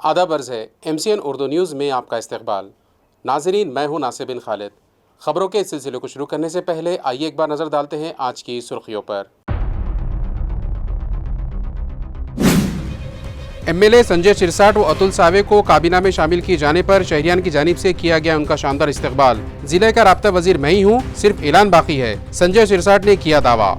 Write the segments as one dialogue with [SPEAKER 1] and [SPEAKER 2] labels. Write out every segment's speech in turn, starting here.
[SPEAKER 1] आदाब अर्ज़ है MCN उर्दू न्यूज़ में आपका इस्तकबाल। नाज़रीन, मैं हूँ नासिर बिन खालिद। ख़बरों के इस सिलसिले को शुरू करने से पहले आइए एक बार नज़र डालते हैं आज की सुर्खियों पर। MLA संजय सिरसाट व अतुल सावे को काबीना में शामिल किए जाने पर शहरियान की जानिब से किया गया उनका शानदार इस्तकबाल। जिले का राब्ता वजीर मैं ही हूँ, सिर्फ ऐलान बाकी है, संजय सिरसाट ने किया दावा।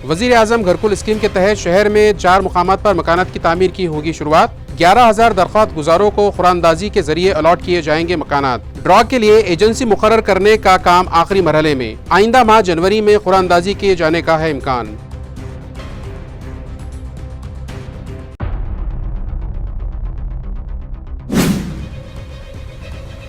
[SPEAKER 1] वज़ीर आज़म घरकुल स्कीम के तहत शहर में 4 मुकामात पर मकानात की तामीर की होगी शुरुआत। 11,000 दरख्वास्त गुजारों को खुरानदाजी के जरिए अलॉट किए जाएंगे मकानात। ड्रॉ के लिए एजेंसी मुकर्रर करने का काम आखिरी मरहले में। आइंदा माह जनवरी में खुरानदाजी किए जाने का है इम्कान।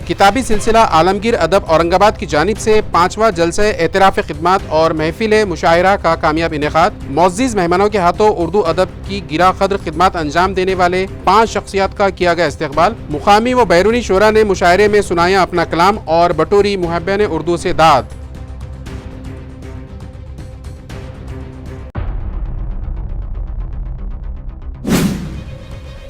[SPEAKER 1] किताबी सिलसिला आलमगीर अदब औरंगाबाद की जानिब से 5वां जलसे एतराफ़ खिदमत और महफिल मुशायरा का कामयाब इनेकाद। मुअज़्ज़िज़ मेहमानों के हाथों उर्दू अदब की गिरा कद्र खिदमत अंजाम देने वाले 5 शख्सियात का किया गया इस्तकबाल। मुकामी व बैरूनी शोरा ने मुशायरे में सुनाया अपना कलाम और बटोरी मुहब्बीन उर्दू से दाद।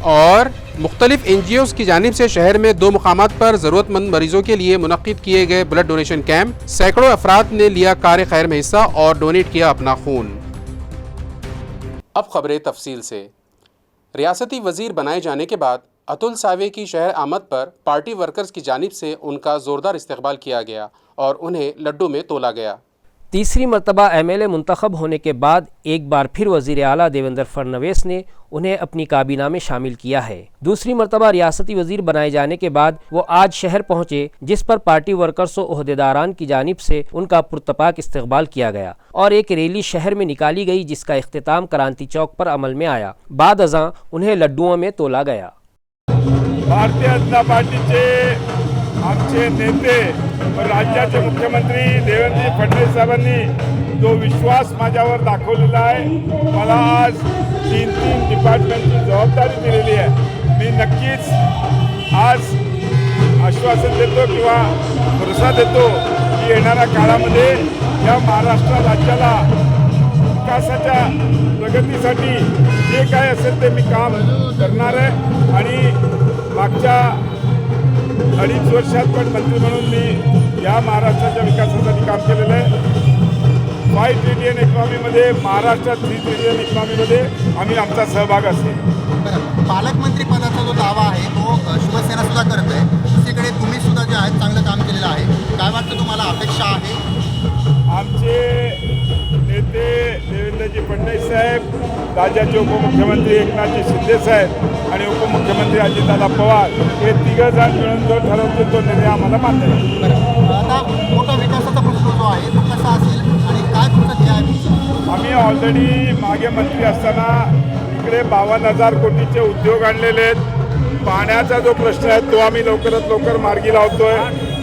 [SPEAKER 1] और मुख्तलिफ NGOs की जानिब से शहर में 2 मुकामात पर ज़रूरतमंद मरीजों के लिए मुनक्किद किए गए ब्लड डोनेशन कैंप। सैकड़ों अफराद ने लिया कार खैर में हिस्सा और डोनेट किया अपना खून। अब खबरें तफसील से। रियासती वजीर बनाए जाने के बाद अतुल सावे की शहर आमद पर पार्टी वर्कर्स की जानिब से उनका ज़ोरदार इस्तकबाल किया गया और उन्हें लड्डू में तोला गया।
[SPEAKER 2] तीसरी मरतबा MLA मुंतखब होने के बाद एक बार फिर वज़ीर आला देवेंद्र फडणवीस ने उन्हें अपनी काबीना में शामिल किया है। दूसरी मरतबा रियासती वज़ीर बनाए जाने के बाद वो आज शहर पहुंचे, जिस पर पार्टी वर्कर्स व ओहदेदारान की जानिब से उनका पुरतपाक इस्तकबाल किया गया और एक रैली शहर में निकाली गई, जिसका इख्तिताम क्रांति चौक पर अमल में आया। बाद अज़ां उन्हें लड्डुओं में तोला गया।
[SPEAKER 3] भारतीय जनता पार्टीचे आमचे नेते राज्याचे मुख्यमंत्री देवेंद्र फडणवीस साहेबांनी जो विश्वास माझ्यावर दाखवलेला आहे, मला आज 3 डिपार्टमेंटची जबाबदारी दिलेली आहे। मी नक्कीच आज आश्वासन देतो किंवा भरोसा देतो की येणाऱ्या काळामध्ये या महाराष्ट्र राज्याला विकासाच्या प्रगतीसाठी जे काय असेल ते मी काम करणार आहे आणि मागच्या 2.5 वर्षात पण मंत्री म्हणून मी या महाराष्ट्राच्या विकासासाठी काम केलेलं आहे। 5 ट्रिलियन इकॉनॉमीमध्ये महाराष्ट्रात 3 ट्रिलियन इकॉनॉमीमध्ये आम्ही आमचा सहभाग असेल।
[SPEAKER 4] पालकमंत्री पदाचा जो दावा आहे तो शिवसेना सुद्धा करत आहे, दुसरीकडे तुम्ही सुद्धा जे आहे चांगलं काम केलेलं आहे, काय वाटतं तुम्हाला अपेक्षा आहे?
[SPEAKER 3] आमचे नेते देवेंद्रजी फडणवीस साहेब, राज्याचे उपमुख्यमंत्री एकनाथजी शिंदे साहेब आणि उपमुख्यमंत्री अजितदादा पवार हे 3 जण मिळून जो ठरवतील तो निर्णय आम्हाला मान्य आहे।
[SPEAKER 4] आता मोठा विकासाचा प्रश्न जो आहे तो कसा असेल आणि काय तुमचं ध्येय आहे?
[SPEAKER 3] आम्ही ऑलरेडी मागे मंत्री असताना इकडे 52,000 कोटीचे उद्योग आणलेले आहेत। पाण्याचा जो प्रश्न आहे तो आम्ही लवकरात लवकर मार्गी लावतोय।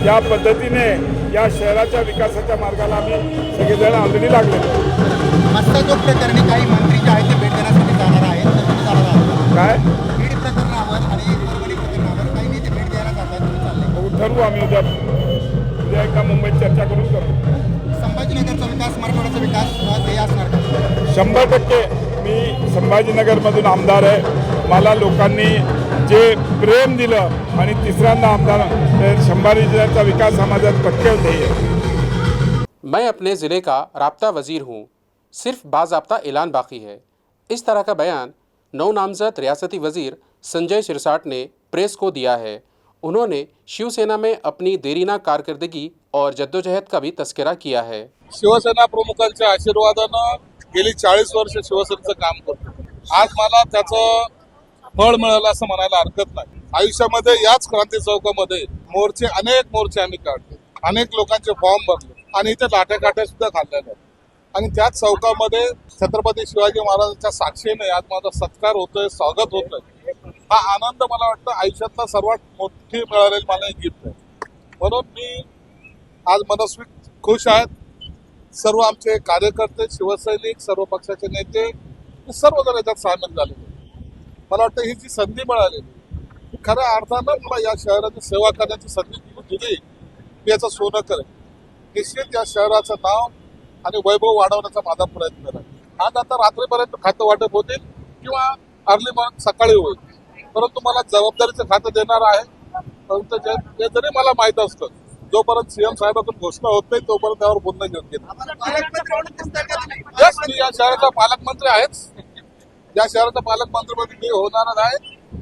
[SPEAKER 3] या पद्धतीने या शहराच्या विकासाच्या मार्गाला आम्ही सगळेजण ऑलरेडी लागलेलो आहोत।
[SPEAKER 4] मस्तक प्रकरणी काही मंत्री जे आहेत ते भेट देण्यासाठी जाणार आहेत, तर तुम्ही जाणार आहात
[SPEAKER 3] काय
[SPEAKER 4] बीड प्रकरणावर आणि परभणी प्रकरणावर काही नेते भेट द्यायला जातात, तुम्ही चालले?
[SPEAKER 3] ठरवू आम्ही उद्या एकदा मुंबईत चर्चा करून करू।
[SPEAKER 4] संभाजीनगरचा विकास, मराठवाड्याचा विकास ध्येय असणार का?
[SPEAKER 3] 100% मी संभाजीनगरमधून आमदार आहे। मला लोकांनी जे प्रेम दिलं आणि तिसऱ्यांदा आमदार संभाजीनगरचा विकास हा माझा पक्के ध्येय आहे।
[SPEAKER 1] मैं अपने ज़िले का राब्ता वज़ीर हूँ, सिर्फ बाज़ाब्ता ऐलान बाकी है। इस तरह का बयान नौ नामज़द रियासती वज़ीर संजय सिरसाट ने प्रेस को दिया है। उन्होंने शिवसेना में अपनी देरीना कारकर्दगी और जद्दोजहद का भी तस्करा किया है।
[SPEAKER 5] शिवसेना प्रमुखांच्या आशीर्वादानं गेली 40 वर्ष शिवसेनेचं काम करतो। आज मला त्याचं फळ मिळालं असं म्हणायला हरकत नाही। आयुष्यामध्ये याच क्रांती चौकामध्ये अनेक मोर्चे आम्ही काढले, अनेक लोकांचे फॉर्म भरले आणि इथे लाट्याकाट्या सुद्धा खाल्लेल्या आहेत आणि त्याच चौकामध्ये छत्रपती शिवाजी महाराजांच्या साक्षीने आज माझा सत्कार होतोय, स्वागत होतोय। हा आनंद मला वाटतं आयुष्यातला सर्वात मोठी मिळालेली मला एक गिफ्ट आहे। म्हणून मी आज मनस्वी खुश आहेत। सर्व आमचे कार्यकर्ते, शिवसैनिक, सर्व पक्षाचे नेते सर्वजण याच्यात सामील झालेले। मला वाटतं ही जी संधी मिळालेली खऱ्या अर्थानं मला या शहराची सेवा करण्याची संधी दिली, मी याचं सोनं करेन। निश्चित या शहराचं नाव आणि वैभव वाढवण्याचा माझा प्रयत्न आहे आज आता रात्रीपर्यंत खातं वाटप होतील किंवा अर्ली मॉर्निंग सकाळी होईल, परंतु मला जबाबदारीचं खातं देणार आहे. परंतु ते जरी मला माहित असतं, जोपर्यंत सीएम साहेबातून घोषणा होत नाही तोपर्यंत त्यावर बोलणं योग्य नाही. यस, मी या शहराचा पालकमंत्री आहेच. या शहराचा पालकमंत्री मी होणार आहे.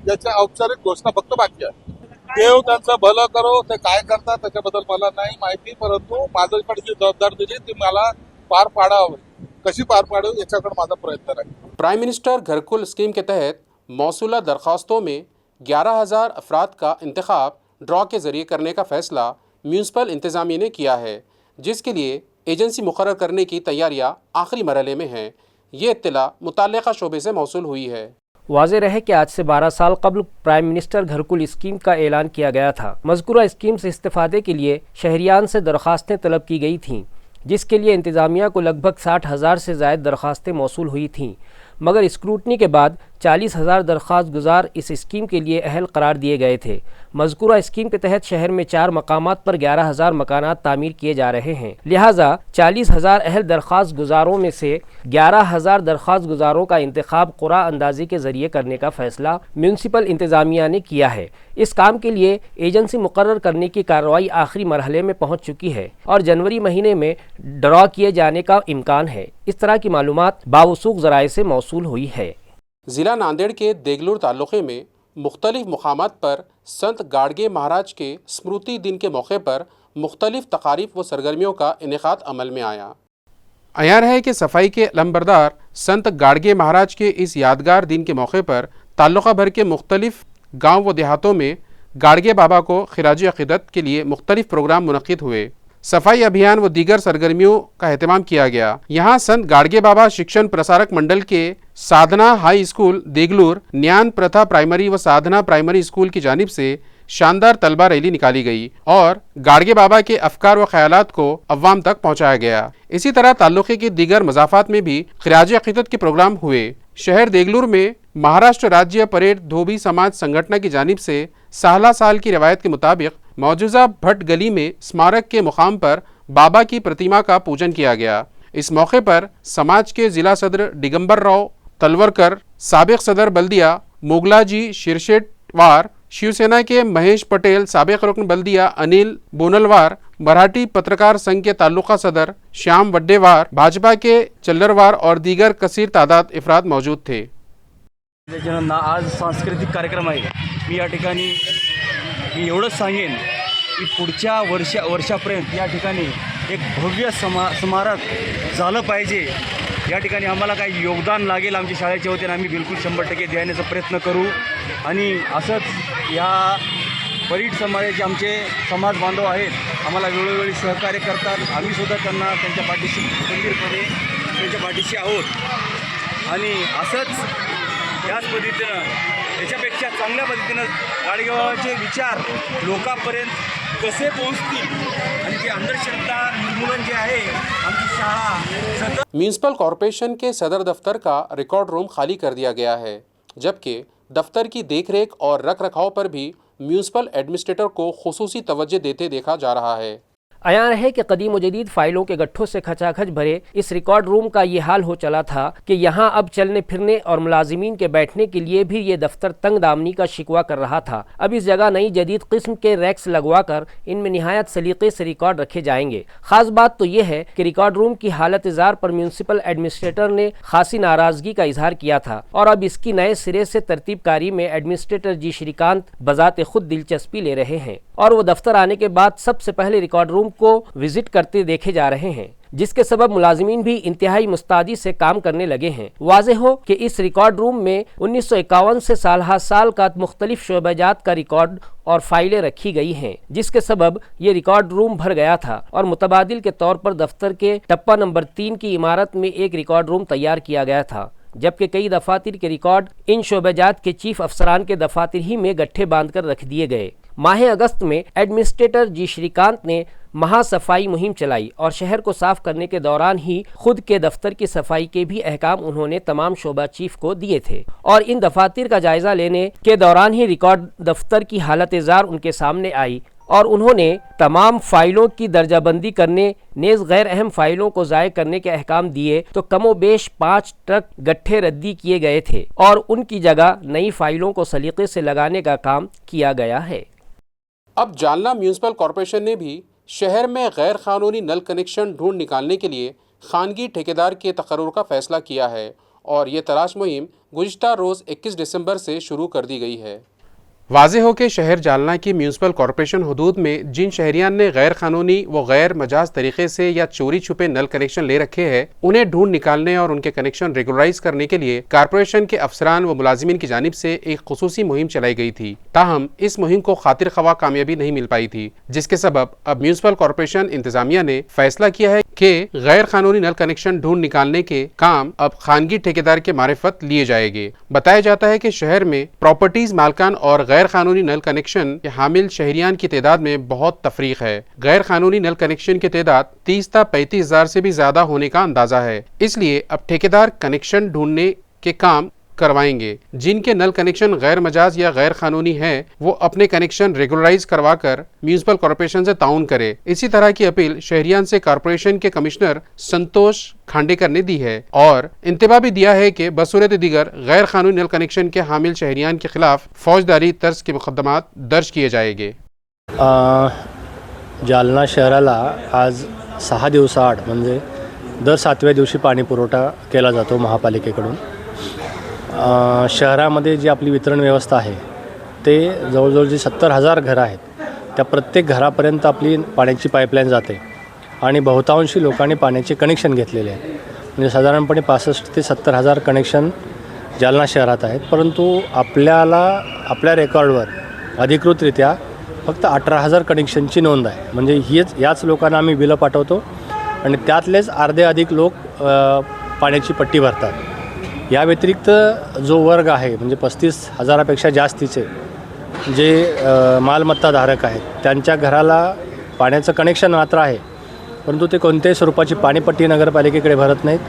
[SPEAKER 5] याच्या औपचारिक घोषणा फक्त बाकी आहे. देव त्यांचं भलं करो, ते काय करतात त्याच्याबद्दल मला नाही माहिती, परंतु माझ्याकडे जी जबाबदारी दिली ती मला पार पाडावी. कशी पार पाडू याच्याकडे माझा प्रयत्न आहे.
[SPEAKER 1] प्राइम मिनिस्टर घरकुल स्कीम के तहत मौसूला दरख्वास्तों में 11,000 अफराद का इंतखाब ड्रॉ के ज़रिए करने का फ़ैसला म्यूनसिपल इंतज़ामिया ने किया है, जिसके लिए एजेंसी मुकर्रर करने की तैयारियां आखिरी मरहले में हैं. ये इत्तला मुताल्लिक़ा शोबे से मौसूल हुई है.
[SPEAKER 2] वाज़ेह रहे कि आज से 12 साल कबल प्राइम मिनिस्टर घरकुल स्कीम का ऐलान किया गया था. मज़कूरा स्कीम से इस्तेफ़ादे के लिए शहरियान से दरख्वास्तें तलब की गई थीं, जिसके लिए इंतज़ामिया को लगभग 60,000 से ज़ायद दरख्वास्तें मौसूल हुई थीं, मगर स्क्रूटनी के बाद 40,000 दरख्वास्त गुजार इस स्कीम के लिए अहल करार दिए गए थे. मज़कूरा स्कीम के तहत शहर में 4 मकामात पर 11,000 मकानात तामीर किए जा रहे हैं. लिहाजा 40,000 अहल दरख्वास्त गुजारों में से 11,000 दरख्वास्त गुजारों का इंतखाब क़ुरा अंदाज़ी के ज़रिए करने का फ़ैसला म्यूनसिपल इंतज़ामिया ने किया है. इस काम के लिए एजेंसी मुकर्रर करने की कार्रवाई आखिरी मरहले में पहुँच चुकी है और जनवरी महीने में ड्रॉ किए जाने का इम्कान है. इस तरह की मालूमात बावसूख ज़राए से मौसूल हुई है.
[SPEAKER 1] ज़िला नांदेड़ के देगलूर तालुक़े में मुख्तलिफ मकामात पर संत गाड़गे महाराज के स्मृति दिन के मौके पर मुख्तलिफ तकारीफ व सरगर्मियों का इनेकाद अमल में आया. अयार है कि सफाई के अलमबरदार संत गाड़गे महाराज के इस यादगार दिन के मौके पर ताल्लुक़ा भर के मुख्तलिफ गाँव व देहातों में गाड़गे बाबा को खिराज अक़ीदत के लिए मुख्तलिफ प्रोग्राम मुनक़िद हुए. सफाई अभियान व दीगर सरगर्मियों का एहतमाम किया गया. यहाँ संत गाड़गे बाबा शिक्षण प्रसारक मंडल के साधना हाई स्कूल देगलूर, न्यान प्रथा प्राइमरी व साधना प्राइमरी स्कूल की जानिब से शानदार तलबा रैली निकाली गई और गाड़गे बाबा के अफकार व ख्यालात को अवाम तक पहुँचाया गया. इसी तरह ताल्लुक़े की दीगर मज़ाफ़ात में भी खिराज अक़ीदत के प्रोग्राम हुए. शहर देगलूर में महाराष्ट्र राज्य परेड धोबी समाज संगठन की जानिब से साहला साल की रवायत के मुताबिक मौजूदा भट्ट गली में स्मारक के मुकाम पर बाबा की प्रतिमा का पूजन किया गया. इस मौके पर समाज के ज़िला सदर दिगंबर राव तलवरकर, साबिक सदर बल्दिया मोगलाजी शिरशेटवार, शिवसेना के महेश पटेल, साबिक रुकन बल्दिया अनिल बोनलवार, मराठी पत्रकार संघ के ताल्लुका सदर श्याम वड्डेवार, भाजपा के चल्लरवार और दीगर कसीर तादाद अफराद मौजूद थे.
[SPEAKER 6] आज सांस्कृतिक कार्यक्रम आहे. मी या ठिकाणी एवढंच सांगेन की पुढच्या वर्षापर्यंत या ठिकाणी एक भव्य स्मारक झालं पाहिजे. या ठिकाणी आम्हाला काही योगदान लागेल आमच्या शाळेच्या वतीने आम्ही बिलकुल 100% देण्याचा प्रयत्न करू. आणि असंच या परीट समाजाचे आमचे समाज बांधव आहेत, आम्हाला वेळोवेळी सहकार्य करतात. आम्ही सुद्धा त्यांना त्यांच्या पाठीशी खंबीरपणे त्यांच्या पाठीशी आहोत. आणि असंच याच पद्धतीनं याच्यापेक्षा चांगल्या पद्धतीनं गाडगेबाबाचे विचार लोकांपर्यंत कसे पोहोचतील आणि ती अंधश्रद्धा निर्मूलन जे आहे आमची शाळा.
[SPEAKER 1] म्यूनसिपल कॉरपोरेशन के सदर दफ्तर का रिकॉर्ड रूम खाली कर दिया गया है, जबकि दफ्तर की देखरेख और रख रखाव पर भी म्यूनसिपल एडमिनिस्ट्रेटर को खुसूसी तवज्जो देते देखा जा रहा है.
[SPEAKER 2] अयान है कि कदीम व जदीद फ़ाइलों के गट्ठों से खचाखच भरे इस रिकॉर्ड रूम का ये हाल हो चला था कि यहाँ अब चलने फिरने और मुलाजिमीन के बैठने के लिए भी ये दफ्तर तंग दामनी का शिकवा कर रहा था. अब इस जगह नई जदीद किस्म के रैक्स लगवा कर इनमें निहायत सलीके से रिकॉर्ड रखे जाएंगे. ख़ास बात तो ये है कि रिकॉर्ड रूम की हालत इज़ार पर म्यूनसिपल एडमिनिस्ट्रेटर ने खासी नाराज़गी का इजहार किया था और अब इसकी नए सिरे से तरतीबकारी में एडमिनिस्ट्रेटर जी श्रीकांत बजाते खुद दिलचस्पी ले रहे हैं और वो दफ्तर आने के बाद सबसे पहले रिकॉर्ड रूम को विजिट करते देखे जा रहे हैं, जिसके सबब मुलाजिमीन भी इंतहाई मुस्तैदी से काम करने लगे हैं. वाज़ेह हो कि इस रिकॉर्ड रूम में 1951 से साल हर साल का मुख्तलिफ शोबाजात का रिकॉर्ड और फाइलें रखी गई हैं, जिसके सबब ये रिकॉर्ड रूम भर गया था और मुतबादिल के तौर पर दफ्तर के टप्पा नंबर 3 की इमारत में एक रिकॉर्ड रूम तैयार किया गया था, जबकि कई दफातर के रिकॉर्ड इन शोबाजात के चीफ अफसरान के दफातर ही में गट्ठे बांध कर रख दिए गए. माह अगस्त में एडमिनिस्ट्रेटर जी श्रीकांत ने महासफाई मुहिम चलाई और शहर को साफ करने के दौरान ही खुद के दफ्तर की सफाई के भी अहकाम उन्होंने तमाम शोबा चीफ को दिए थे और इन दफातर का जायजा लेने के दौरान ही रिकॉर्ड दफ्तर की हालत जार उनके सामने आई और उन्होंने तमाम फाइलों की दर्जाबंदी करने नेज़ गैर अहम फाइलों को ज़ाय करने के अहकाम दिए तो कमोबेश 5 ट्रक गट्ठे रद्दी किए गए थे और उनकी जगह नई फाइलों को सलीके से लगाने का काम किया गया है।
[SPEAKER 1] अब जालना म्यूनिसिपल कॉरपोरेशन ने भी शहर में गैर कानूनी नल कनेक्शन ढूंढ निकालने के लिए खानगी ठेकेदार के तकर्रुर का फैसला किया है और ये तलाश मुहिम गुज़िश्ता रोज़ 21 दिसंबर से शुरू कर दी गई है। वाज़ेह हो कि शहर जालना की म्यूनिसिपल कॉरपोरेशन हदूद में जिन शहरियान ने गैर कानूनी व गैर मजाज तरीके से या चोरी छुपे नल कनेक्शन ले रखे हैं, उन्हें ढूंढ निकालने और उनके कनेक्शन रेगुलराइज करने के लिए कॉरपोरेशन के अफसरान व मुलाजिमीन की जानिब से एक खुसूसी मुहिम चलाई गई थी। ताहम इस मुहिम को खातिर खवा कामयाबी नहीं मिल पाई थी, जिसके सबब अब म्यूनिसिपल कॉरपोरेशन इंतजामिया ने फैसला किया है कि गैर कानूनी नल कनेक्शन ढूंढ निकालने के काम अब खानगी ठेकेदार के मारिफत लिए जाएंगे। बताया जाता है कि शहर में प्रॉपर्टीज मालकान और गैर कानूनी नल कनेक्शन के हामिल शहरियान की तादाद में बहुत तफरीक है। गैर कानूनी नल कनेक्शन की तादाद 30 ता 35 हजार से भी ज्यादा होने का अंदाजा है। इसलिए अब ठेकेदार कनेक्शन ढूंढने के काम करवाएंगे। जिनके नल कनेक्शन गैर मजाज या गैर कानूनी है वो अपने कनेक्शन रेगुलराइज करवा कर म्यूनिसिपल कॉरपोरेशन से ताउन करे। इसी तरह की अपील शहरियान से कॉरपोरेशन के कमिश्नर संतोष खांडेकर ने दी है और इंतबा भी दिया है कि बसूरत दीगर गैर कानूनी नल कनेक्शन के हामिल शहरियान के खिलाफ फौजदारी तर्ज के मुकदमात दर्ज किए जाएंगे।
[SPEAKER 7] जालना शहराला आज 6 दिवसाआड म्हणजे दर 7व्या दिवशी पाणी पुरवठा केला जातो महापालिकेकडून। शहरामध्ये जी आपली वितरण व्यवस्था आहे ते जवळजवळ जी 70,000 घरं आहेत त्या प्रत्येक घरापर्यंत आपली पाण्याची पाईपलाईन जाते आणि बहुतांशी लोकांनी पाण्याचे कनेक्शन घेतलेले आहेत। म्हणजे साधारणपणे 65 ते 70,000 कनेक्शन जालना शहरात आहेत, परंतु आपल्याला आपल्या रेकॉर्डवर अधिकृतरित्या फक्त 18,000 कनेक्शनची नोंद आहे। म्हणजे याच लोकांना आम्ही बिलं पाठवतो आणि त्यातलेच अर्धे अधिक लोक पाण्याची पट्टी भरतात। या व्यतिरिक्त जो वर्ग आहे म्हणजे 35,000पेक्षा जास्तीचे जे मालमत्ताधारक आहेत त्यांच्या घराला पाण्याचं कनेक्शन मात्र आहे, परंतु ते कोणत्याही स्वरूपाची पाणीपट्टी नगरपालिकेकडे भरत नाहीत।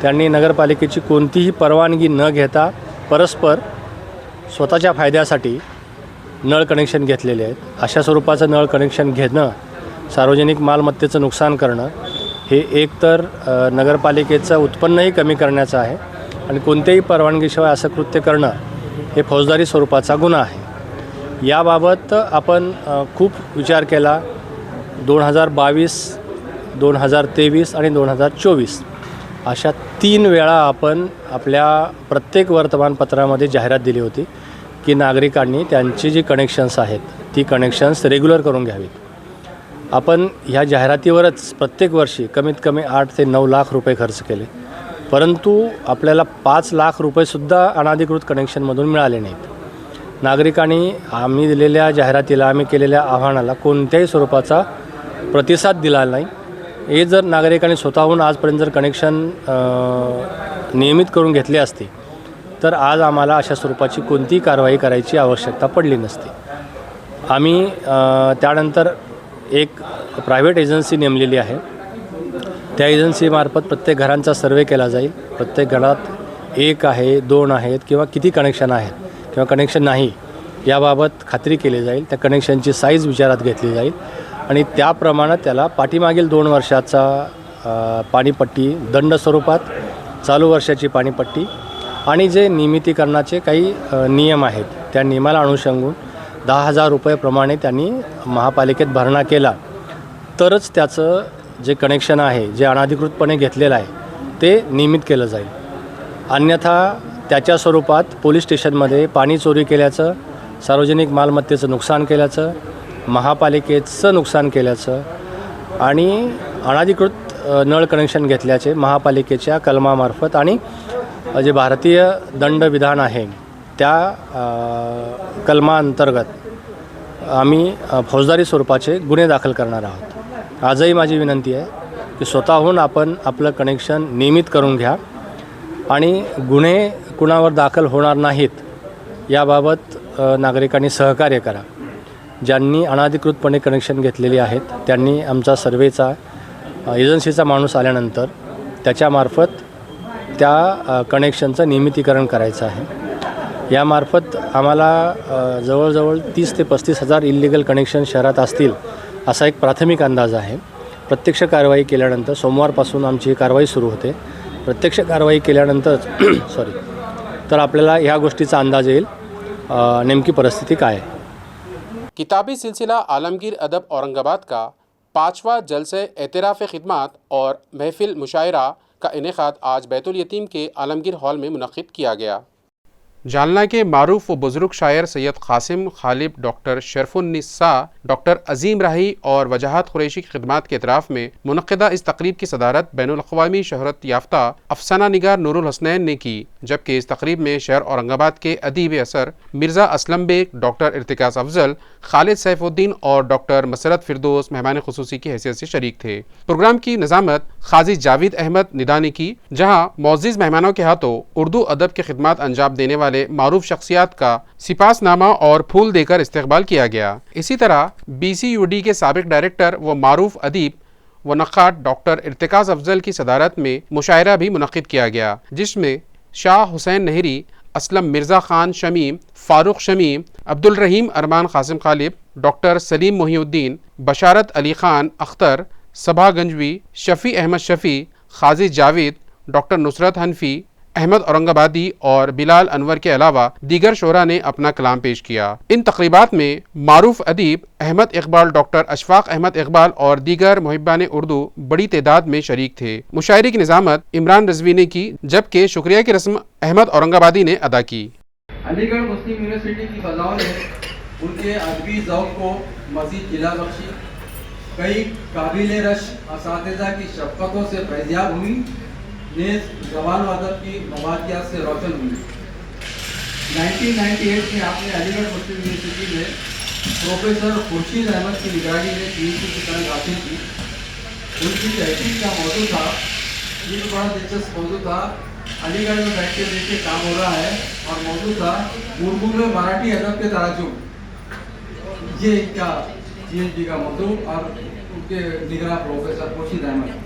[SPEAKER 7] त्यांनी नगरपालिकेची कोणतीही परवानगी न घेता परस्पर स्वतःच्या फायद्यासाठी नळ कनेक्शन घेतलेले आहेत। अशा स्वरूपाचं नळ कनेक्शन घेणं, सार्वजनिक मालमत्तेचं नुकसान करणं हे एकतर नगरपालिकेचं उत्पन्नही कमी करण्याचं आहे आणि कोणत्याही परवानगीशिवाय असं कृत्य करणं हे फौजदारी स्वरूपाचा गुन्हा आहे। याबाबत आपण खूप विचार केला। 2022, 2023 आणि 2024 अशा 3 वेळा आपण आपल्या प्रत्येक वर्तमानपत्रामध्ये जाहिरात दिली होती की नागरिकांनी त्यांची जी कनेक्शन्स आहेत ती कनेक्शन्स रेग्युलर करून घ्यावीत। आपण ह्या जाहिरातीवरच प्रत्येक वर्षी कमीत कमी 8 ते 9 लाख रुपये खर्च केले, परंतु आपल्याला 5 लाख रुपयेसुद्धा अनधिकृत कनेक्शनमधून मिळाले नाहीत। नागरिकांनी आम्ही दिलेल्या जाहिरातीला, आम्ही केलेल्या आव्हानाला कोणत्याही स्वरूपाचा प्रतिसाद दिला नाही। हे जर नागरिकांनी स्वतःहून आजपर्यंत जर कनेक्शन नियमित करून घेतले असते तर आज आम्हाला अशा स्वरूपाची कोणतीही कारवाई करायची आवश्यकता पडली नसती। आम्ही त्यानंतर एक प्रायव्हेट एजन्सी नेमलेली आहे। त्या एजन्सीमार्फत प्रत्येक घरांचा सर्वे केला जाईल। प्रत्येक घरात 1 आहे, 2 आहेत किंवा किती कनेक्शन आहेत किंवा कनेक्शन नाही याबाबत खात्री केली जाईल। त्या कनेक्शनची साईज विचारात घेतली जाईल आणि त्याप्रमाणे त्याला पाठीमागील 2 वर्षाचा पाणीपट्टी दंड स्वरूपात, चालू वर्षाची पाणीपट्टी आणि जे नियमितीकरणाचे काही नियम आहेत त्या नियमाला अनुषंगून 10,000 रुपये त्यांनी महापालिकेत भरणा केला तरच त्याचं जे कनेक्शन आहे जे अनधिकृतपणे घेतलेलं आहे ते नियमित केलं जाईल। अन्यथा त्याच्या स्वरूपात पोलीस स्टेशनमध्ये पाणी चोरी केल्याचं, सार्वजनिक मालमत्तेचं नुकसान केल्याचं, महापालिकेचं नुकसान केल्याचं आणि अनधिकृत नळ कनेक्शन घेतल्याचे महापालिकेच्या कलमामार्फत आणि जे भारतीय दंडविधान आहे त्या कलमाअंतर्गत आम्ही फौजदारी स्वरूपाचे गुन्हे दाखल करणार आहोत। आजही माझी विनंती आहे की स्वतःहून आपण आपलं कनेक्शन नियमित करून घ्या आणि गुन्हे कुणावर दाखल होणार नाहीत याबाबत नागरिकांनी सहकार्य करा। ज्यांनी अनधिकृतपणे कनेक्शन घेतलेली आहेत त्यांनी आमचा सर्वेचा एजन्सीचा माणूस आल्यानंतर त्याच्यामार्फत त्या कनेक्शनचं नियमितीकरण करायचं आहे। यामार्फत आम्हाला जवळजवळ 30 ते 35 हजार इल्लिगल कनेक्शन शहरात असतील असा एक प्राथमिक अंदाज आहे. प्रत्यक्ष कारवाई केल्यानंतर सोमवारपासून आमची ही कारवाई सुरू होते. प्रत्यक्ष कारवाई केल्यानंतर तर आपल्याला ह्या गोष्टीचा अंदाज येईल नेमकी परिस्थिती काय आहे.
[SPEAKER 1] किताबी सिलसिला आलमगीर अदब औरंगाबाद का 5वां जलसे एतराफ़ खिदमात और महफिल मुशायरा का इनेकाद आज बैतुल यतीम के आलमगीर हॉल में मुनक़िद किया गया. जालना के मारूफ व बुज़ुर्ग शायर सैयद क़ासिम खालिब, डॉक्टर शरफुन्निसा, डॉक्टर अजीम राही और वजाहत कुरैशी की खिदमात के इतराफ़ में मुनक़्क़िदा इस तकरीब की सदारत बैनुल अक़वामी शहरत याफ्ता अफसाना निगार नूरुल हसनैन ने की, जबकि इस तकरीब में शहर औरंगाबाद के अदीब असर मिर्ज़ा असलम बेग, डॉक्टर इर्तिकास अफजल, खालिद सैफुद्दीन और डॉक्टर मसरत फिरदौस मेहमान खुसूसी की हैसियत से शरीक थे. प्रोग्राम की निज़ामत क़ाज़ी जावेद अहमद निदानी की, जहाँ मौज़िज़ मेहमानों के हाथों उर्दू अदब की खिदमत अंजाम देने वाले मारूफ शख्सियात का सिपासनामा और फूल देकर इस्तकबाल किया गया. इसी तरह BCUD के साबिक डायरेक्टर व मारूफ अदीब व नक़ाद डॉक्टर इर्तिकास अफजल की सदारत में मुशायरा भी मुनक़्क़िद किया गया, जिसमें शाह हुसैन नहरी, असलम मिर्ज़ा ख़ान शमीम, फ़ारूक शमीम, अब्दुल रहीम अरमान क़ासिम खालिब, डॉक्टर सलीम मोहिउद्दीन, बशारत अली ख़ान अख्तर, सबा गंजवी, शफ़ी अहमद शफ़ी, क़ाज़ी जावेद, डॉक्टर नुसरत हनफी, अहमद औरंगाबादी और बिलाल अनवर के अलावा दीगर शोरा ने अपना कलाम पेश किया. इन तकरीबात में मारूफ अदीब अहमद इकबाल, डॉक्टर अशफाक अहमद इकबाल और दीगर मुहिब्बान उर्दू बड़ी तादाद में शरीक थे. मुशायरे की निज़ामत इमरान रज़वी ने की, जबकि शुक्रिया की रस्म अहमद औरंगाबादी ने अदा की.
[SPEAKER 8] अलीगढ़ मुस्लिम यूनिवर्सिटी की फ़ज़ाओं ने उनके अदबी ज़ौक़ को मज़ीद जिला बख्शी. कई काबिल रश असातिज़ा की शफ़क़तों से फैज़याब हुई, नेज़ ज़बान व अदब की मवादियात से रोशन हुई. 1998 में आपने अलीगढ़ मुस्लिम यूनिवर्सिटी में प्रोफेसर खुर्शीद अहमद की निगरानी में PhD की तरह हासिल की. उनकी तहकीक का मौजू था, ये बड़ा दिलचस्प मौजू था, अलीगढ़ में बैठ के देखिए काम हो रहा है, और मौजू था उर्दू में मराठी अदब के तराजुम. ये इनका PhD का मौजू और उनके निगरान प्रोफेसर खुर्शीद अहमद.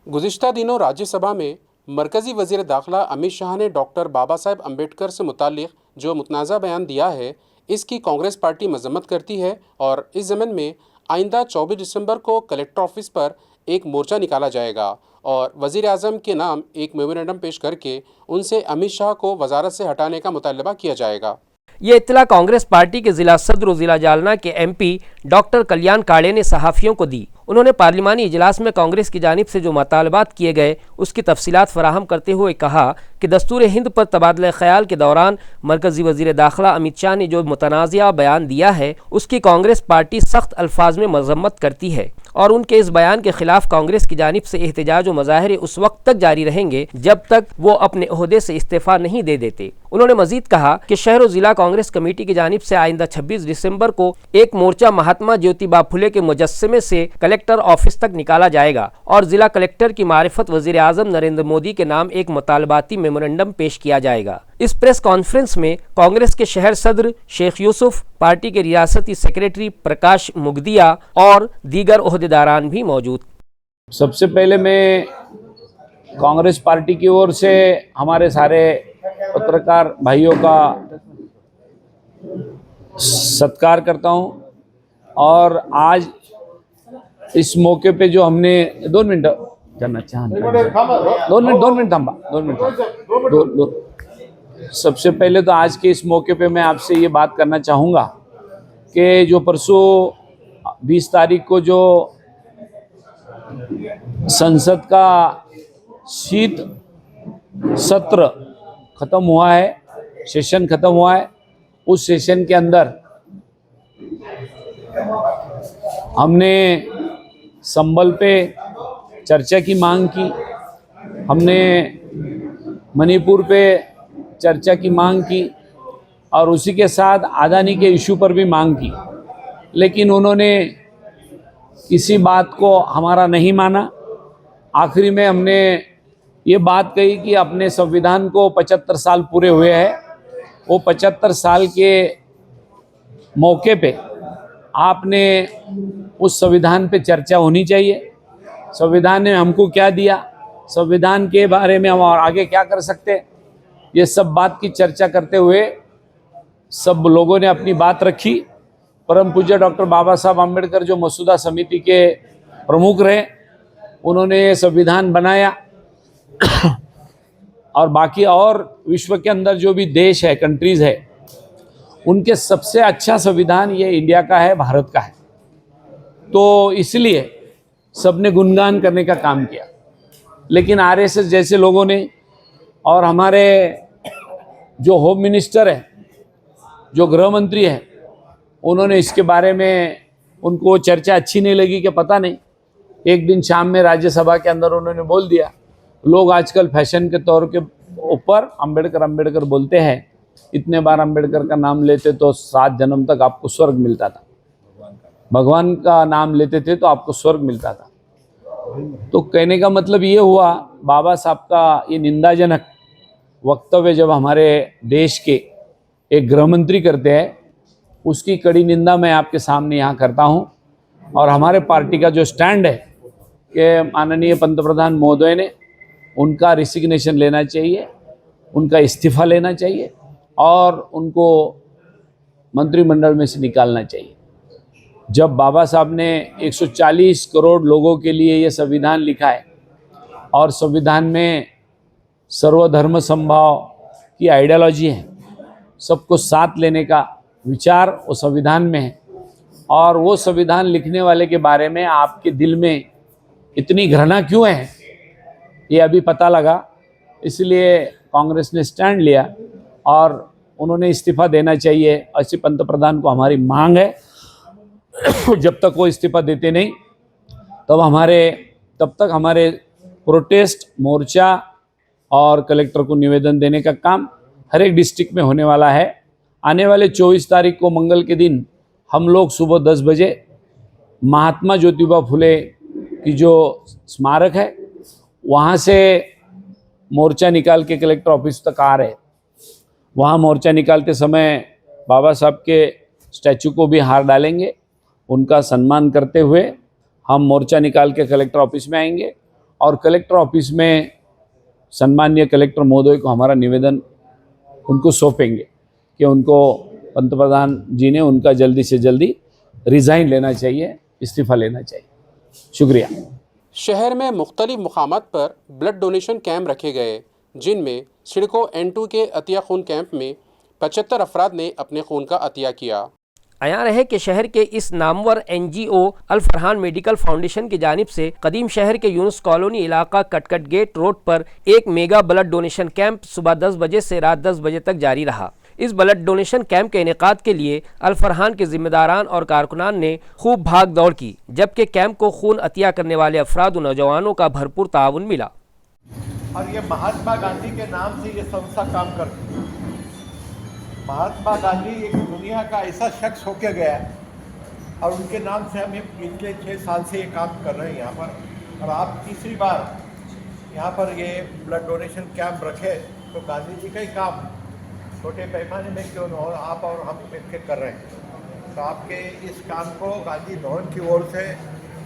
[SPEAKER 1] गुज़िश्ता दिनों राज्यसभा में मरकज़ी वज़ीर दाखिला अमित शाह ने डॉक्टर बाबा साहेब अम्बेडकर से मुताल्लिक़ जो मुतनाज़ा बयान दिया है, इसकी कांग्रेस पार्टी मज़म्मत करती है और इस ज़मन में आइंदा 24 दिसंबर को कलेक्टर ऑफिस पर एक मोर्चा निकाला जाएगा और वज़ीर आज़म के नाम एक मेमोरेंडम पेश करके उनसे अमित शाह को वज़ारत से हटाने का मुतालबा किया जाएगा.
[SPEAKER 2] ये इत्तला कांग्रेस पार्टी के ज़िला सदर और ज़िला जालना के MP डॉक्टर कल्याण काड़े ने सहाफ़ियों को दी. उन्होंने पार्लिमानी इजलास में कांग्रेस की जानिब से जो मुतालबात किए गए उसकी तफसीलात फराहम करते हुए कहा कि दस्तूर हिंद पर तबादला ख्याल के दौरान मरकज़ी वज़ीर दाखिला अमित शाह ने जो मुतनाज़िया बयान दिया है उसकी कांग्रेस पार्टी सख्त अल्फाज में मज़म्मत करती है और उनके इस बयान के खिलाफ कांग्रेस की जानिब से एहतजाज व मुज़ाहरे उस वक्त तक जारी रहेंगे जब तक वो अपने ओहदे से इस्तीफ़ा नहीं दे देते. उन्होंने मजीद कहा कि शहर और ज़िला कांग्रेस कमेटी की जानिब से आइंदा 26 दिसंबर को एक मोर्चा महात्मा ज्योतिबा फुले के मुजस्समे से कलेक्टर ऑफिस तक निकाला जाएगा और ज़िला कलेक्टर की मारिफत वज़ीर आज़म नरेंद्र मोदी के नाम एक मुतालबाती मेमोरेंडम पेश किया जाएगा. इस प्रेस कॉन्फ्रेंस में कांग्रेस के शहर सदर शेख यूसुफ, पार्टी के रियासती सेक्रेटरी प्रकाश मुगदिया और दीगर ओहदेदारान भी मौजूद.
[SPEAKER 9] सबसे पहले मैं कांग्रेस पार्टी की ओर से हमारे सारे पत्रकार भाइयों का सत्कार करता हूं और आज इस मौके पे जो हमने 2 मिनट सबसे पहले तो आज के इस मौके पे मैं आपसे ये बात करना चाहूँगा कि जो परसों 20 तारीख को जो संसद का शीत सत्र ख़त्म हुआ है, सेशन ख़त्म हुआ है, उस सेशन के अंदर हमने संबल पे चर्चा की मांग की, हमने मणिपुर पे चर्चा की मांग की और उसी के साथ अदानी के इशू पर भी मांग की, लेकिन उन्होंने किसी बात को हमारा नहीं माना. आखिरी में हमने ये बात कही कि अपने संविधान को 75 साल पूरे हुए हैं, वो 75 साल के मौके पे आपने उस संविधान पे चर्चा होनी चाहिए. संविधान ने हमको क्या दिया, संविधान के बारे में हम और आगे क्या कर सकते, ये सब बात की चर्चा करते हुए सब लोगों ने अपनी बात रखी। परम पूज्य डॉक्टर बाबा साहब आम्बेडकर जो मसूदा समिति के प्रमुख रहे, उन्होंने ये संविधान बनाया और बाकी और विश्व के अंदर जो भी देश है, कंट्रीज़ है, उनके सबसे अच्छा संविधान ये इंडिया का है, भारत का है। तो इसलिए सबने गुणगान करने का काम किया। लेकिन आरएसएस जैसे लोगों ने और हमारे जो होम मिनिस्टर है, जो गृह मंत्री है, उन्होंने इसके बारे में, उनको चर्चा अच्छी नहीं लगी कि पता नहीं, एक दिन शाम में राज्यसभा के अंदर उन्होंने बोल दिया। लोग आजकल फैशन के तौर के ऊपर अम्बेडकर अम्बेडकर बोलते हैं, इतने बार अम्बेडकर का नाम लेते तो 7 जन्म तक आपको स्वर्ग मिलता था, भगवान का नाम लेते थे तो आपको स्वर्ग मिलता था। तो कहने का मतलब ये हुआ, बाबा साहब का ये निंदाजनक वक्तव्य जब हमारे देश के एक गृह मंत्री करते हैं, उसकी कड़ी निंदा मैं आपके सामने यहाँ करता हूँ। और हमारे पार्टी का जो स्टैंड है कि माननीय पंतप्रधान महोदय ने उनका रिसिग्नेशन लेना चाहिए, उनका इस्तीफा लेना चाहिए और उनको मंत्रिमंडल में से निकालना चाहिए। जब बाबा साहब ने 140 करोड़ लोगों के लिए ये संविधान लिखा है और संविधान में सर्वधर्म समभाव की आइडियोलॉजी है, सबको साथ लेने का विचार वो संविधान में है, और वो संविधान लिखने वाले के बारे में आपके दिल में इतनी घृणा क्यों है, ये अभी पता लगा। इसलिए कांग्रेस ने स्टैंड लिया और उन्होंने इस्तीफा देना चाहिए। ऐसे पंतप्रधान को हमारी मांग है। जब तक वो इस्तीफा देते नहीं तब तक हमारे प्रोटेस्ट मोर्चा और कलेक्टर को निवेदन देने का काम हर एक डिस्ट्रिक्ट में होने वाला है। आने वाले 24 तारीख को मंगल के दिन हम लोग सुबह 10 बजे महात्मा ज्योतिबा फुले की जो स्मारक है वहाँ से मोर्चा निकाल के कलेक्टर ऑफिस तक आ रहे। वहाँ मोर्चा निकालते समय बाबा साहब के स्टैचू को भी हार डालेंगे, उनका सम्मान करते हुए हम मोर्चा निकाल के कलेक्टर ऑफिस में आएंगे और कलेक्टर ऑफिस में सम्मानीय कलेक्टर महोदय को हमारा निवेदन उनको सौंपेंगे कि उनको पंतप्रधान जी ने उनका जल्दी से जल्दी रिज़ाइन लेना चाहिए, इस्तीफ़ा लेना चाहिए। शुक्रिया।
[SPEAKER 1] शहर में मुख्तलिफ मुकामात पर ब्लड डोनेशन कैंप रखे गए, जिनमें सिडको N2 के अतिया खून कैंप में 75 अफराद ने अपने खून का अतिया किया।
[SPEAKER 2] अयान है कि शहर के इस नामवर NGO अल फरहान मेडिकल फाउंडेशन की जानिब से कदीम शहर के यूनुस कॉलोनी इलाका कटकट गेट रोड पर एक मेगा ब्लड डोनेशन कैंप सुबह 10 बजे से रात 10 बजे तक जारी रहा। इस ब्लड डोनेशन कैंप के इनेकाद के लिए अल फरहान के जिम्मेदारान और कारकुनान ने खूब भाग दौड़ की, जबकि कैंप को खून अतिया करने वाले अफराद और नौजवानों का भरपूर ताउन मिला।
[SPEAKER 10] और ये महात्मा गांधी के नाम से ये संस्था काम करती है। महात्मा गांधी एक दुनिया का ऐसा शख्स होकर गया और उनके नाम से हम पिछले 6 साल से ये काम कर रहे हैं यहाँ पर। और आप तीसरी बार यहाँ पर ये ब्लड डोनेशन कैंप रखे, तो गांधी जी का ही काम छोटे पैमाने में क्यों न हो, आप और हम मिलकर कर रहे हैं। तो आपके इस काम को गांधी भवन की ओर से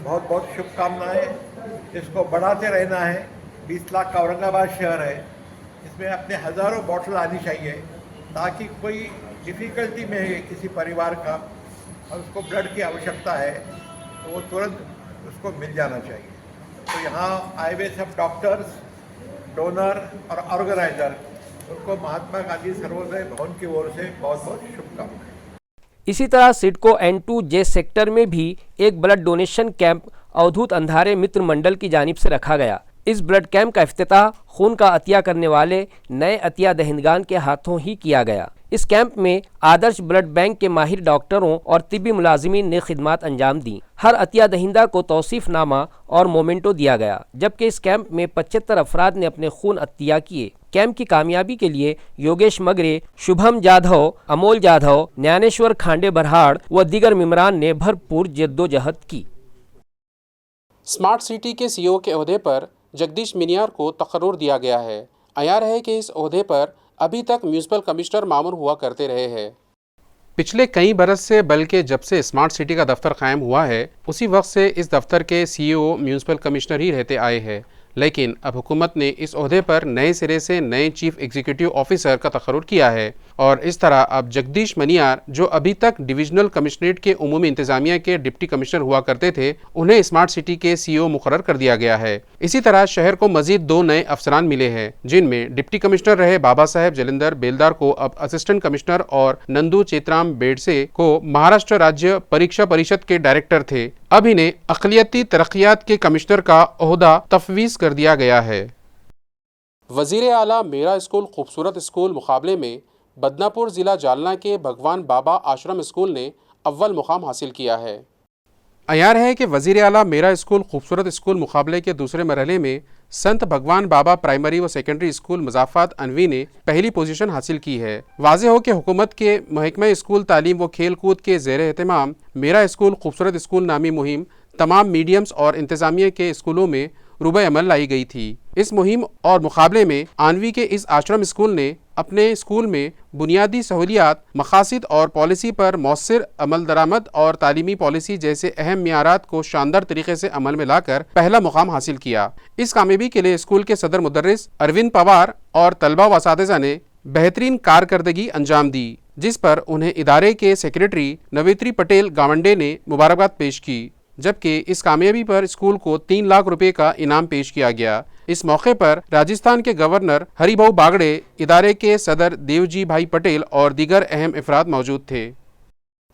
[SPEAKER 10] बहुत बहुत शुभकामनाएं। इसको बढ़ाते रहना है। 20 लाख का औरंगाबाद शहर है, इसमें अपने हज़ारों बॉटल आनी चाहिए ताकि कोई डिफ़िकल्टी में है किसी परिवार का और उसको ब्लड की आवश्यकता है तो वो तुरंत उसको मिल जाना चाहिए। तो यहाँ आए हुए सब डॉक्टर्स, डोनर और ऑर्गेनाइज़र, उनको महात्मा गांधी सर्वोदय भवन की ओर से बहुत बहुत शुभकामनाएं।
[SPEAKER 2] इसी तरह सिडको N2 जे सेक्टर में भी एक ब्लड डोनेशन कैंप अवधूत अंधारे मित्र मंडल की जानिब से रखा गया। इस ब्लड कैंप का इफ्तिताह खून का अतिया करने वाले नए अतिया दहिंदगान के हाथों ही किया गया। इस कैंप में आदर्श ब्लड बैंक के माहिर डॉक्टरों और तिब्बी मुलाजिमीन ने खिदमात अंजाम दी। हर अतिया दहिंदा को तौसीफनामा और मोमेंटो दिया गया, जबकि इस कैंप में 75 अफराद ने अपने खून अतिया किए। कैंप की कामयाबी के लिए योगेश मगरे, शुभम जाधव, अमोल जाधव, ज्ञानेश्वर खांडे बरहाड़ व दीगर मेंबरान ने भरपूर जद्दोजहद की।
[SPEAKER 1] स्मार्ट सिटी के CEO के ओहदे पर जगदीश मिनियार को तकर्रुर दिया गया है। अयार है कि इस ओहदे पर अभी तक म्यूनसिपल कमिश्नर मामूर हुआ करते रहे हैं। पिछले कई बरस से, बल्कि जब से स्मार्ट सिटी का दफ्तर कायम हुआ है, उसी वक्त से इस दफ्तर के CEO म्यूनसिपल कमिश्नर ही रहते आए हैं। लेकिन अब हुकूमत ने इस ओहदे पर नए सिरे से नए चीफ एग्जीक्यूटिव ऑफिसर का तखर्रुर किया है और इस तरह अब जगदीश मनियार, जो अभी तक डिविजनल कमिश्नरेट के उमूमी इंतजामिया के डिप्टी कमिश्नर हुआ करते थे, उन्हें स्मार्ट सिटी के CEO मुकर्रर कर दिया गया है। इसी तरह शहर को मजीद 2 नए अफसरान मिले हैं, जिनमें डिप्टी कमिश्नर रहे बाबा साहेब जलिंदर बेलदार को अब असिस्टेंट कमिश्नर और नंदू चेतराम बेडसे को महाराष्ट्र राज्य परीक्षा परिषद के डायरेक्टर थे, अब इन्हें अक़लियती तरक्कियात के कमिश्नर का ओहदा तफवीज़ कर दिया गया है। वज़ीर आला मेरा स्कूल खूबसूरत स्कूल मुकाबले में बदनापुर ज़िला जालना के भगवान बाबा आश्रम स्कूल ने अव्वल मुकाम हासिल किया है। अयार है कि वज़ीर आला मेरा स्कूल खूबसूरत स्कूल मुकाबले के दूसरे मरहले में संत भगवान बाबा प्राइमरी व सेकेंडरी स्कूल मुज़ाफ़ात अनवी ने पहली पोजीशन हासिल की है। वाज़ेह हो कि हुकूमत के महकमा स्कूल तालीम व खेल कूद के ज़ेर एहतमाम मेरा स्कूल खूबसूरत स्कूल नामी मुहिम तमाम मीडियम्स और इंतज़ामिया के स्कूलों में रुबे अमल लाई गई थी। इस मुहिम और मुकाबले में आनवी के इस आश्रम स्कूल ने अपने स्कूल में बुनियादी सहूलियात, मकासद और पॉलिसी पर मौसर अमल दरामद और तालीमी पॉलिसी जैसे अहम मियारात को शानदार तरीके से अमल में लाकर पहला मुकाम हासिल किया। इस कामयाबी के लिए स्कूल के सदर मुदर्रिस अरविंद पवार और तलबा व असातिज़ा ने बेहतरीन कारकर्दगी अंजाम दी, जिस पर उन्हें इदारे के सेक्रेटरी नवेत्री पटेल गावंडे ने मुबारकबाद पेश की, जबकि इस कामयाबी पर स्कूल को 3 लाख रुपए का इनाम पेश किया गया। इस मौके पर राजस्थान के गवर्नर हरिभाऊ बागड़े, इदारे के सदर देवजी भाई पटेल और दीगर अहम अफराद मौजूद थे।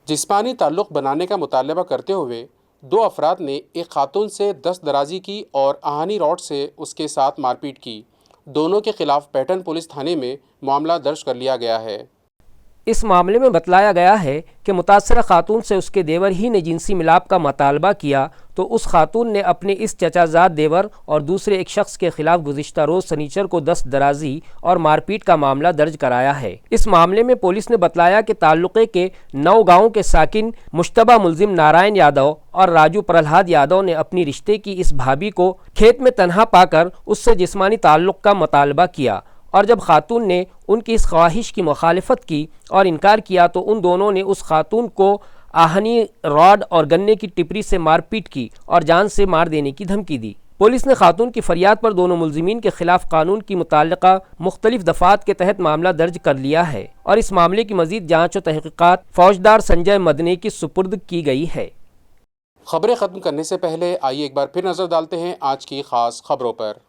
[SPEAKER 1] जिस्मानी ताल्लुक़ बनाने का मुतालबा करते हुए 2 अफराद ने एक खातून से दस्त दराजी की और आहनी रॉड से उसके साथ मारपीट की। दोनों के खिलाफ पैटर्न पुलिस थाने में मामला दर्ज कर लिया गया है।
[SPEAKER 2] इस मामले में बतलाया गया है कि मुतासरा खातून से उसके देवर ही ने जिनसी मिलाप का मुतालबा किया, तो उस खातून ने अपने इस चचाजाद देवर और दूसरे एक शख्स के खिलाफ गुज़िश्ता रोज़ सनीचर को दस्त दराजी और मारपीट का मामला दर्ज कराया है। इस मामले में पुलिस ने बतलाया कि ताल्लुक़े के 9 गाँव के साकिन मुश्तबा मुलजिम नारायण यादव और राजू प्रहलाद यादव ने अपनी रिश्ते की इस भाभी को खेत में तन्हा पाकर उससे जिस्मानी ताल्लुक़ का मुतालबा किया और जब खातून ने उनकी इस ख्वाहिश की मुखालिफत की और इनकार किया तो उन दोनों ने उस खातून को आहनी रॉड और गन्ने की टिपरी से मारपीट की और जान से मार देने की धमकी दी। पुलिस ने खातून की फरियाद पर दोनों मुलजिमीन के खिलाफ कानून की मुताल्लिका मुख्तलिफ दफ़ात के तहत मामला दर्ज कर लिया है और इस मामले की मज़ीद जाँच और तहक़ीक़ात फौजदार संजय मदनी की सुपुर्द की गई है।
[SPEAKER 1] खबरें ख़त्म करने से पहले आइए एक बार फिर नज़र डालते हैं आज की ख़ास खबरों पर।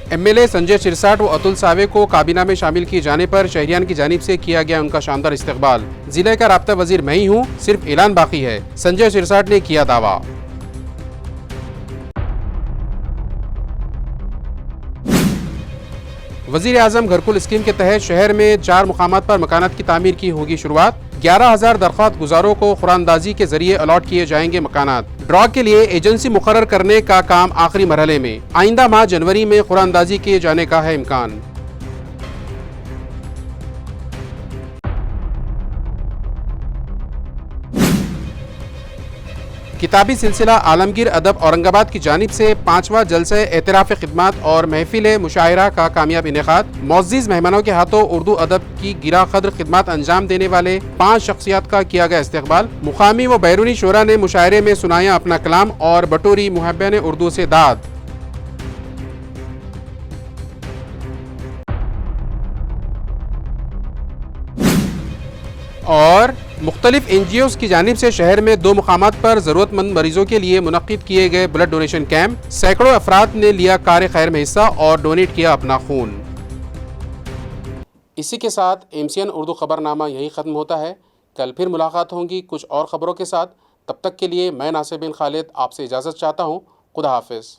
[SPEAKER 1] MLA संजय सिरसाट व अतुल सावे को काबीना में शामिल किए जाने पर शहरियान की जानिब से किया गया उनका शानदार इस्तकबाल। जिले का राब्ता वजीर मैं ही हूँ, सिर्फ ऐलान बाकी है, संजय सिरसाट ने किया दावा। वजीर आजम घरकुल स्कीम के तहत शहर में 4 मुकामात पर मकानात की तामीर की होगी शुरुआत। 11,000 दरख्वास्त गुजारों को खुरानदाजी के जरिए अलॉट किए जाएंगे मकानात। ड्रॉ के लिए एजेंसी मुकर्रर करने का काम आखिरी मरहले में, आइंदा माह जनवरी में खुरानदाजी किए जाने का है इम्कान। किताबी सिलसिला आलमगीर अदब औरंगाबाद की जानिब से 5वां जलसे एतराफ़ खिदमत और महफिल मुशायरा का कामयाब इनेकाद। मुअज़्ज़िज़ मेहमानों के हाथों उर्दू अदब की गिरा कद्र खिदमत अंजाम देने वाले 5 शख्सियात का किया गया इस्तकबाल। मुकामी व बैरूनी शोरा ने मुशायरे में सुनाया अपना कलाम और बटोरी मुहब्बीन उर्दू से दाद। और मुख्तलिफ NGOs की जानिब से शहर में 2 मुकामात पर ज़रूरतमंद मरीजों के लिए मुनक्किद किए गए ब्लड डोनेशन कैंप। सैकड़ों अफराद ने लिया कार खैर में हिस्सा और डोनेट किया अपना खून। इसी के साथ MCN उर्दू खबरनामा यही ख़त्म होता है। कल फिर मुलाकात होंगी कुछ और ख़बरों के साथ। तब तक के लिए मैं नासिर बिन खालिद आपसे इजाज़त चाहता हूँ। खुदा हाफिज़।